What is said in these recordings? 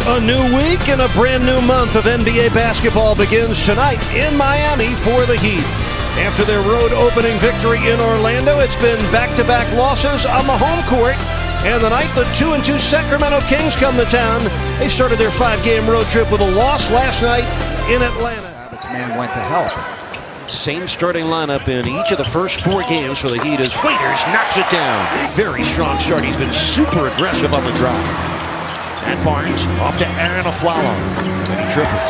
A new week and a brand new month of NBA basketball begins tonight in Miami for the Heat. After their road opening victory in Orlando, it's been back-to-back losses on the home court. And the night the 2-2 Sacramento Kings come to town, they started their 5-game road trip with a loss last night in Atlanta. Abbott's man went to help. Same starting lineup in each of the first 4 games for the Heat as Waiters knocks it down. Very strong start. He's been super aggressive on the drive. And Barnes off to Aaron Aflalo. And he triples.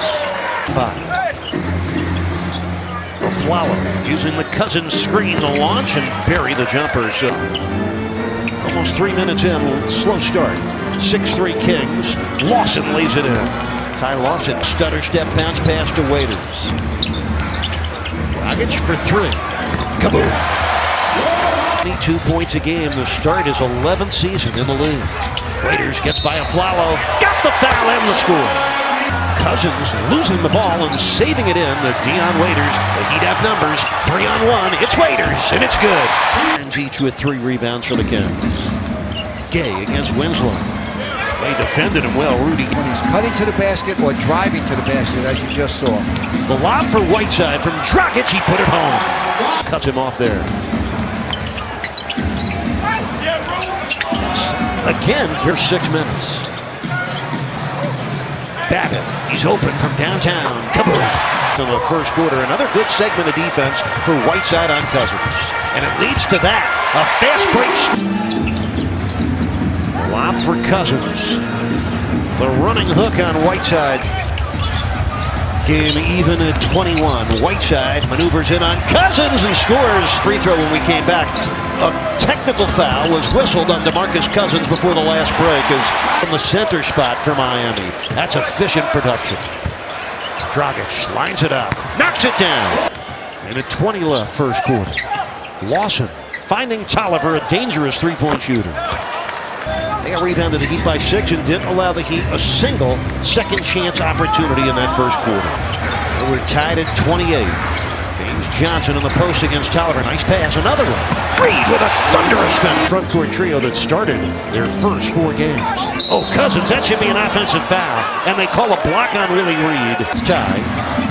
Aflalo using the Cousins screen to launch and bury the jumper. So almost 3 minutes in, slow start. 6-3 Kings. Lawson lays it in. Ty Lawson stutter step bounce pass to Waiters. Dragic for 3. Kaboom. 22 points a game. The start is 11th season in the league. Waiters gets by Aflalo. Got the foul and the score. Cousins losing the ball and saving it in. The Dion Waiters. The Heat have numbers. 3-on-1. It's Waiters, and it's good. Each with 3 rebounds for the Kings. Gay against Winslow. They defended him well, Rudy. When he's cutting to the basket or driving to the basket, as you just saw. The lob for Whiteside from Dragic. He put it home. Cuts him off there. Again for 6 minutes. Babbitt, he's open from downtown. Kaboom! In the first quarter, another good segment of defense for Whiteside on Cousins. And it leads to that. A fast break. Lob for Cousins. The running hook on Whiteside. Game even at 21. Whiteside maneuvers in on Cousins and scores. Free throw when we came back. A technical foul was whistled on DeMarcus Cousins before the last break as in the center spot for Miami. That's efficient production. Dragic lines it up. Knocks it down. And at 20 left first quarter. Lawson finding Tolliver, a dangerous three-point shooter. They rebounded the Heat by 6 and didn't allow the Heat a single second chance opportunity in that first quarter. They were tied at 28. James Johnson in the post against Tolliver. Nice pass, another one. Reed with a thunderous finish. Front court trio that started their first 4 games. Oh, Cousins, that should be an offensive foul. And they call a block on Willie Reed. It's tied.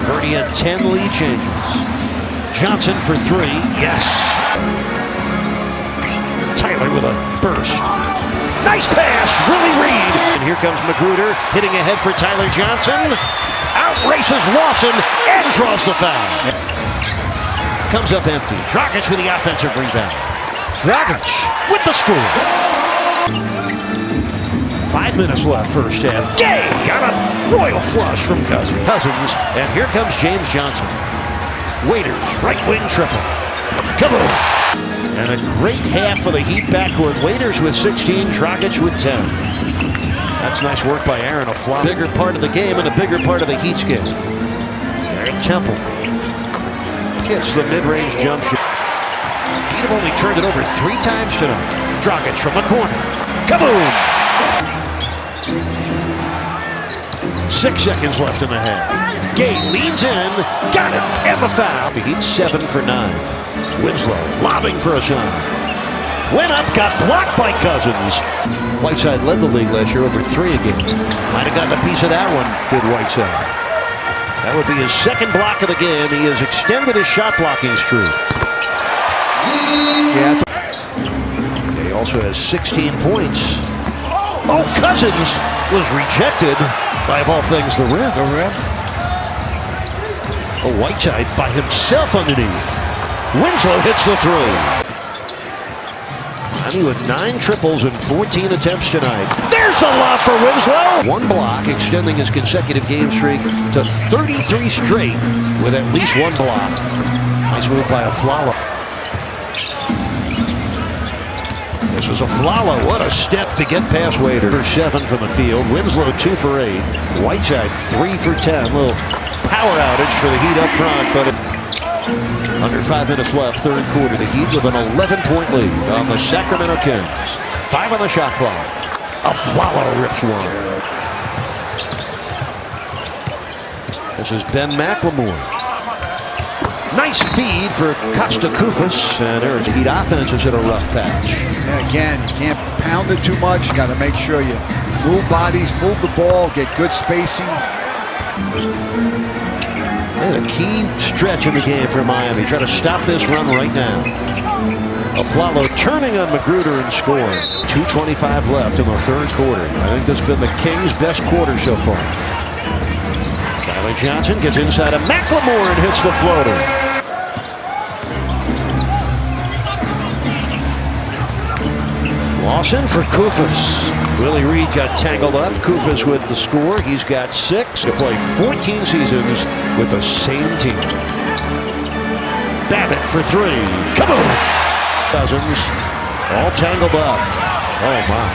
Birdie had 10 lead changes. Johnson for 3. Yes. Tyler with a burst. Nice pass, Willie Reed. And here comes Magruder hitting ahead for Tyler Johnson. Outraces Lawson and draws the foul. Comes up empty. Dragic with the offensive rebound. Dragic with the score. 5 minutes left first half. Gay got a royal flush from Cousins. And here comes James Johnson. Waiters, right wing triple. Kaboom. And a great half for the Heat backcourt. Waiters with 16, Dragic with 10. That's nice work by Aaron Aflalo. Bigger part of the game and a bigger part of the Heat's game. Garrett Temple hits the mid-range jump shot. Heat have only turned it over 3 times tonight. Dragic from the corner. Kaboom! 6 seconds left in the half. Gay leads in, got it, and the foul. The Heat 7 for 9. Winslow lobbing for a shot. Went up, got blocked by Cousins. Whiteside led the league last year over 3 a game. Might have gotten a piece of that one, did Whiteside. That would be his 2nd block of the game. He has extended his shot blocking streak. Yeah. He also has 16 points. Oh, Cousins was rejected by, of all things, the rim. Oh, Whiteside by himself underneath. Winslow hits the 3. Miami with 9 triples and 14 attempts tonight. There's a lob for Winslow. 1 block, extending his consecutive game streak to 33 straight with at least 1 block. Nice move by Aflalo. This is Aflalo. What a step to get past Waiters. 7 from the field. Winslow 2 for 8. Whiteside 3 for 10. A little power outage for the Heat up front, but under 5 minutes left, third quarter. The Heat with an 11-point lead on the Sacramento Kings. 5 on the shot clock. Aflalo rips one. This is Ben McLemore. Nice feed for Costa Koufos, and there's Heat offense is in a rough patch. Yeah, again, you can't pound it too much. You got to make sure you Move bodies, move the ball, get good spacing. And a key stretch in the game for Miami. Try to stop this run right now. Aflalo turning on Magruder and scoring. 2:25 left in the third quarter. I think this has been the Kings' best quarter so far. Tyler Johnson gets inside of McLemore and hits the floater. Lawson for Koufos. Willie Reed got tangled up. Koufos with the score. He's got 6 to play 14 seasons with the same team. Babbitt for 3. Kaboom! Cousins all tangled up. Oh my.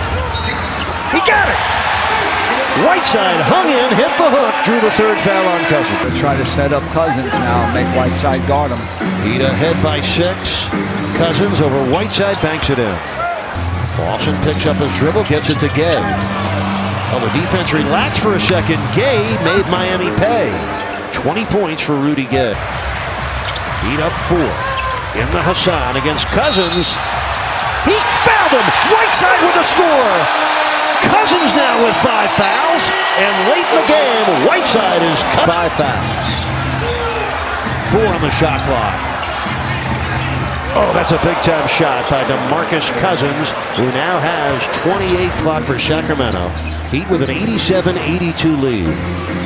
He got it! Whiteside hung in, hit the hook, drew the 3rd foul on Cousins. They try to set up Cousins now, make Whiteside guard him. Heat ahead by 6. Cousins over Whiteside, banks it in. Lawson picks up his dribble, gets it to Gay. Well, the defense relaxed for a second. Gay made Miami pay. 20 points for Rudy Gay. Heat up 4. In the Hassan against Cousins. He fouled him! Whiteside with the score! Cousins now with 5 fouls. And late in the game, Whiteside is 5 fouls. 4 on the shot clock. Oh, that's a big-time shot by DeMarcus Cousins, who now has 28 clock for Sacramento. Heat with an 87-82 lead.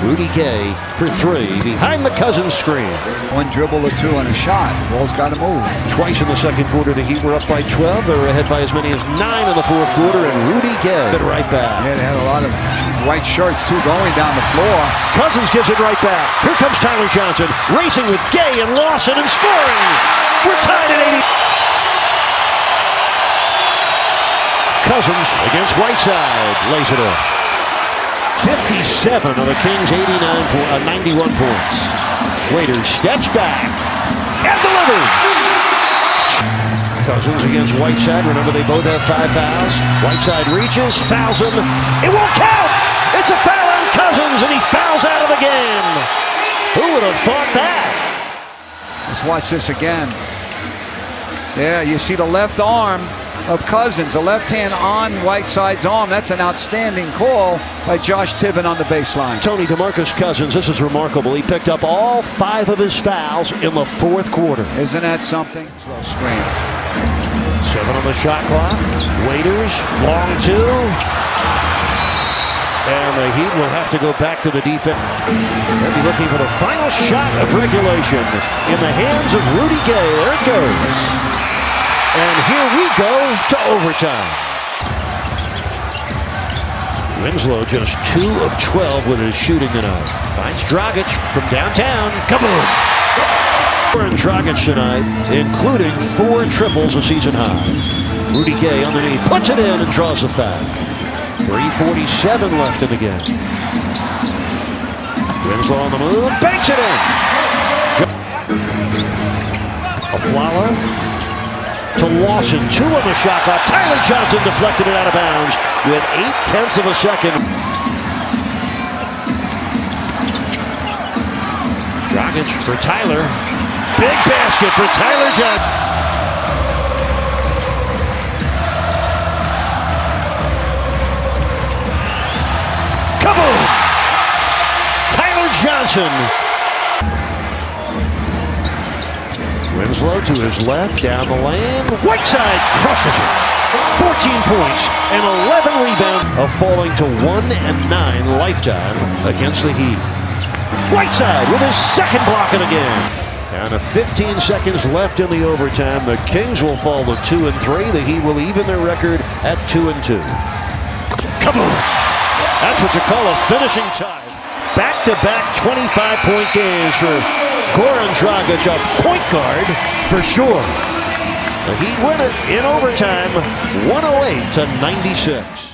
Rudy Gay for 3 behind the Cousins screen. 1 dribble or 2 on a shot. Ball's got to move. Twice in the second quarter, the Heat were up by 12. They were ahead by as many as 9 in the fourth quarter, and Rudy Gay get right back. Yeah, they had a lot of white shirts, too, going down the floor. Cousins gives it right back. Here comes Tyler Johnson, racing with Gay and Lawson and scoring. We're tied at 80. Cousins against Whiteside, lays it in. 57 of the Kings' 91 points. Waiters steps back and delivers. Cousins against Whiteside. Remember, they both have 5 fouls. Whiteside reaches, fouls him. It won't count. It's a foul on Cousins, and he fouls out of the game. Who would have thought that? Let's watch this again. Yeah, you see the left arm of Cousins, the left hand on Whiteside's arm. That's an outstanding call by Josh Tibbin on the baseline. Tony DeMarcus Cousins, this is remarkable. He picked up all 5 of his fouls in the fourth quarter. Isn't that something? Slow screen. 7 on the shot clock. Waiters, long 2. And the Heat will have to go back to the defense. They'll be looking for the final shot of regulation in the hands of Rudy Gay. There it goes. And here we go to overtime. Winslow just 2 of 12 with his shooting tonight. Finds Dragic from downtown. Kaboom! And Dragic tonight, including 4 triples a season high. Rudy Gay underneath, puts it in and draws the foul. 3:47 left in the game. Winslow on the move, banks it in. Aflalo to Lawson, 2 on the shot clock. Tyler Johnson deflected it out of bounds with 0.8 of a second. Dragic for Tyler. Big basket for Tyler Johnson. Kaboom! Tyler Johnson. Winslow to his left, down the lane. Whiteside crushes it. 14 points and 11 rebounds of falling to 1-9 lifetime against the Heat. Whiteside with his 2nd block of the game. Down to 15 seconds left in the overtime. The Kings will fall to 2-3. The Heat will even their record at 2-2. Kaboom! That's what you call a finishing tie. Back-to-back 25-point games for Goran Dragic, a point guard for sure. The Heat win it in overtime, 108-96.